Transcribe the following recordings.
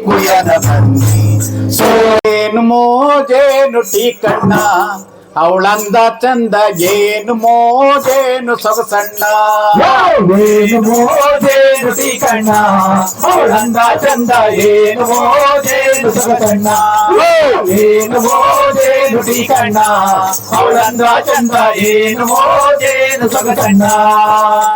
ಕುಯ್ಯನ ಬನ್ನಿ ಸೋನು ಮೋಜೇನು ಟೀಕಣ್ಣ ಅವಳಂದ ಚಂದ ಏನು ಮೋಜೇನು ಸೊಗಸಣ್ಣ ಏನು ಮೋಜೇನು ಟೀಕಣ್ಣ ಅವಳಂದ ಚಂದ ಏನು ಮೋಜೇನು ಸೊಗಸಣ್ಣ ಏನು ಮೋಜೇನು ಟೀಕಣ್ಣ ಅವಳಂದ ಚಂದ ಏನು ಮೋಜೇನು ಸೊಗಸಣ್ಣ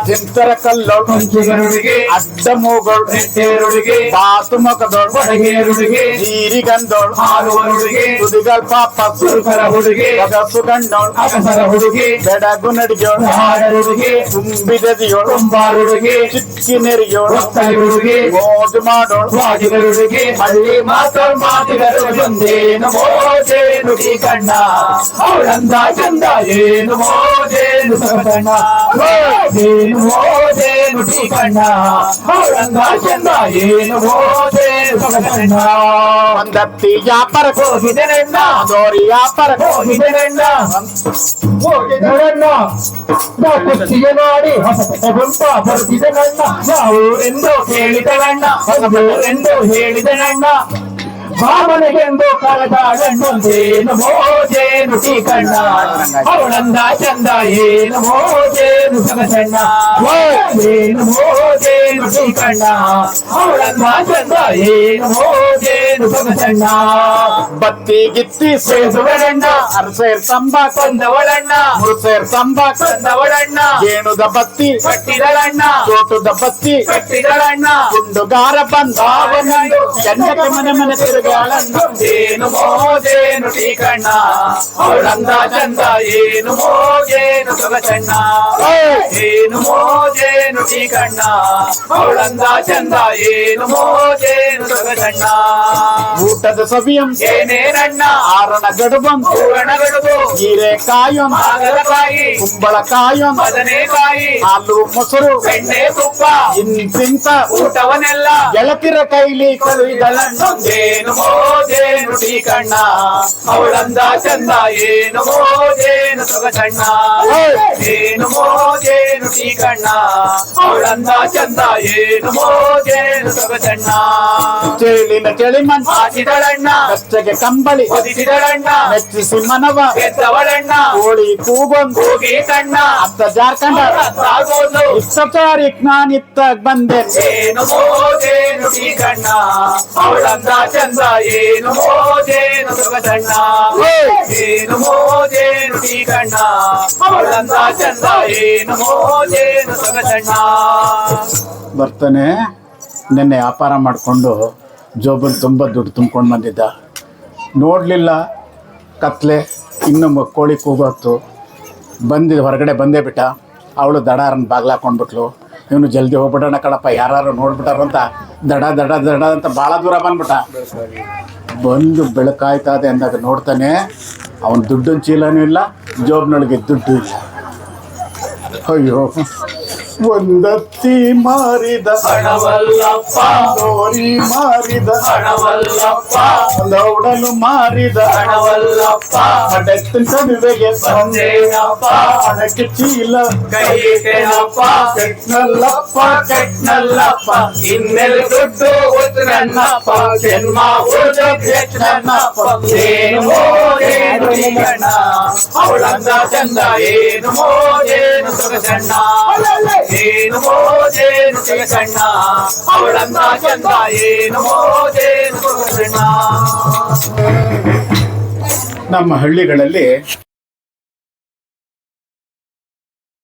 ಚಿಂತರ ಕಲ್ಲೋಳು ಮಂಚಿಗರುಡಿಗೆ ಅಡ್ಡ ಮೂಗೋಳು ನೆಟ್ಟೇರುಡಿಗೆ ಬಾತು ಮೊಕದೋಳು ಒಡಗೇರುಡಿಗೆ ಜೀರಿಗಂದೋಳು ಹಾರುವರುಡಿಗೆ ತುದಿಗಲ್ ಪಾಪ ಸುರುಕರ ಹುಡುಗೆ ಸುಗಂಡೋಳು ಅಗಸರ ಹುಡುಗೆ ಬೆಡಗು ನಡಿಯೋಳು ಹಾಡರುಡಿಗೆ ತುಂಬಿದದಿಯೋಳು ಕುಂಬಾರುಡಿಗೆ ಚಿಕ್ಕಿ ನೆರಿಯೋಳು ಒತ್ತರುಡಿಗೆ ಮೋಜು ಮಾಡೋಳು ವಾದಿಗರುಡಿಗೆ ಮಳ್ಳಿ ಮಾತಿಗರು ಒಂದೇನು ಮೋಜೇನು ಟೀಕಣ್ಣ ಅವಳಂದ ಚಂದ ಏನು ಮೋಜೇನು ಸೊಗಸಣ್ಣ ಏನು ಮೋಜೇನು ಟೀಕಣ್ಣ ಅವಳಂದ ಚಂದ ಏನು ಮೋಜೇನು ಸೊಗಸಣ್ಣ ಒಂದತ್ತಿ ವ್ಯಾಪಾರ ಹೋಗಿದೆ ನನ್ನ ದೋರಿ ವ್ಯಾಪಾರ ಹೋಗಿದೆ ನನ್ನ ಹೋಗಿದೆ ನನ್ನ ನಾ ಕುರ್ಚಿಗೆ ಮಾಡಿ ಹೊಸ ಗುಂಪ ಬರ್ತಿದೆ ನನ್ನ ನಾವು ಎಂದು ಹೇಳಿದ ನನ್ನ ಎಂದು ಹೇಳಿದ ನನ್ನ ಭಾವನೆಗೆಂದು ಕರೆದಾಡಣ್ಣೊಂದೇನು ಮೋಜೇನು ಟೀಕಣ್ಣ ಅವಳಂದ ಚಂದ ಏನು ಮೋಜೇನು ಸೊಗಸಣ್ಣ ಏನು ಮೋಜೇನು ಟೀಕಣ್ಣ ಅವಳಂದ ಚಂದ ಏನು ಮೋಜೇನು ಸೊಗಸಣ್ಣ ಬತ್ತಿ ಗಿತ್ತಿ ಸೇಸುವಳಣ್ಣ ಅರಸೇರ್ ತಂಬ ಕೊಂದವಳಣ್ಣ ಮುರುಸೇರ್ ತಂಬ ಕೊಂದವಳಣ್ಣ ಗೇಣುದ ಬತ್ತಿ ಕಟ್ಟಿದಳಣ್ಣ ಚೋಟುದ ಬತ್ತಿ ಕಟ್ಟಿದಳಣ್ಣ ಗುಂಡುಗಾರ ಬಂದಾವನಂದು ಜನಕ್ಕೆ ಮನೆ ಮನೆ ತಿರುಗಾಳಂದು ಏನು ಮೋಜೇನು ಟೀಕಣ್ಣ ಅವಳಂದ ಚಂದ ಏನು ಮೋಜೇನು ಸೊಗಸಣ್ಣ ಏನು ಮೋಜೇನು ಟೀಕಣ್ಣ ಅವಳಂದ ಚಂದ ಏನು ಮೋಜೇನು ಸೊಗಸಣ್ಣ ಊಟದ ಸವಿಯಂ ಏನೇನಣ್ಣ ಆರಣ ಗಡುಬಂ ಹೂರಣಗಡುಬು ಹೀರೆಕಾಯಂ ಹಾಗಲಕಾಯಿ ಕುಂಬಳಕಾಯಂ ಬದನೆಕಾಯಿ ಹಾಲು ಮೊಸರು ಬೆಣ್ಣೆ ತುಪ್ಪ ಇಂತಿಂತ ಊಟವನ್ನೆಲ್ಲ ಗೆಳತಿರ ಕೈಲಿ ಕಳುಹಿದಳಣ್ಣೊಂದೇನು ಮೋಜೇನು ಟೀಕಣ್ಣ ಅವಳಂದ ಚಂದ ಏನು ಮೋಜೇನು ಸೊಗಸಣ್ಣ ಏನು ಮೋಜೇನು ಟೀಕಣ್ಣ ಅವಳಂದ ಚಂದ ಏನು ಮೋಜೇನು ಸೊಗಸಣ್ಣ ಚೇಳಿನ ಚಳಿಮನ್ ಹಾಕಿದಳಣ್ಣ ಕಚ್ಚಗೆ ಕಂಬಳಿ ಒದಿಸಿದಳಣ್ಣ ಮೆಚ್ಚಿಸಿ ಮನವ ಗೆದ್ದವಳಣ್ಣ ಕೋಳಿ ಕೂಗೊಂದು ಹೋಗಿ ಕಣ್ಣ ಅತ್ತ ಜಾರ್ಕಂಡ ಸಾಗೋದು ಇಷ್ಟಚಾರಿಕ್ ನಾನಿತ್ತ ಬಂದೆ ಏನು ಮೋಜೇನು ಟೀಕಣ್ಣ ಅವಳಂದ ಚಂದ ಏನು ಮೋಜೇನು ಸೊಗಸಣ್ಣ ಏನು ಮೋಜೇನು ಟೀಕಣ್ಣ ಅವಳಂದ ಚಂದ ಏನು ಮೋಜೇನು ಸೊಗಸಣ್ಣ ಬರ್ತಾನೆ ನಿನ್ನೆ ವ್ಯಾಪಾರ ಮಾಡಿಕೊಂಡು ಜೋಬಲ್ಲಿ ತುಂಬ ದುಡ್ಡು ತುಂಬ್ಕೊಂಡು ಬಂದಿದ್ದ ನೋಡಲಿಲ್ಲ ಕತ್ಲೆ ಇನ್ನೂ ಕೋಳಿ ಕೂಗೋತ್ತು ಹೊರಗಡೆ ಬಂದೇ ಬಿಟ್ಟ. ಅವಳು ದಡಾರನ್ನ ಬಾಗ್ಲಾಕೊಂಡ್ಬಿಟ್ಲು. ಇವನು ಜಲ್ದಿ ಹೋಗ್ಬಿಡೋಣ ಕಣಪ್ಪ ಯಾರು ನೋಡ್ಬಿಟ್ಟಾರಂತ ದಡ ದಡ ದಡ ಅಂತ ಭಾಳ ದೂರ ಬಂದ್ಬಿಟ್ಟ. ಬಂದು ಬೆಳಕಾಯ್ತದೆ ಅಂದಾಗ ನೋಡ್ತಾನೆ ಅವನ ದುಡ್ಡಿನ ಚೀಲನೂ ಇಲ್ಲ, ಜೋಬ್ನೊಳಗೆ ದುಡ್ಡು ಇಲ್ಲ. ಅಯ್ಯೋ, ಒಂದತ್ತಿ ಮಾರಿದ ಹಣವಲ್ಲಪ್ಪ, ದೋರಿ ಮಾರಿದ ಹಣವಲ್ಲಪ್ಪ, ಲೌಡಲು ಮಾರಿದ ಹಣವಲ್ಲಪ್ಪ, ಹಡೆತ್ತಿನ ಕದುವೆಗೆ ಬಂದೇನಪ್ಪ, ಹಣಕ್ಕೆ ಚೀಲ ಕೈಯಿಟ್ಟೆನಪ್ಪ, ಕೆಟ್ನಲ್ಲಪ್ಪ ಕೆಟ್ನಲ್ಲಪ್ಪ, ಇನ್ನೆಲ್ಲ ದುಡ್ಡು ಒತ್ತು ನನ್ನಪ್ಪ, ಜನ್ಮ ಉಳಿದು ಕೆಟ್ಟ ನನ್ನಪ್ಪ. ಏನು ಮೋಜೇನು ಟೀಕಣ್ಣ ಅವಳಂದ ಚಂದ, ಏನು ಮೋಜೇನು ಸೊಗಸಣ್ಣ, ಏನು ಮೋಜೇನು ಸೊಗಸಣ್ಣ ಅವಳಂದ ಚಂದ, ಏನು ಮೋಜೇನು ಸೊಗಸಣ್ಣ. ನಮ್ಮ ಹಳ್ಳಿಗಳಲ್ಲಿ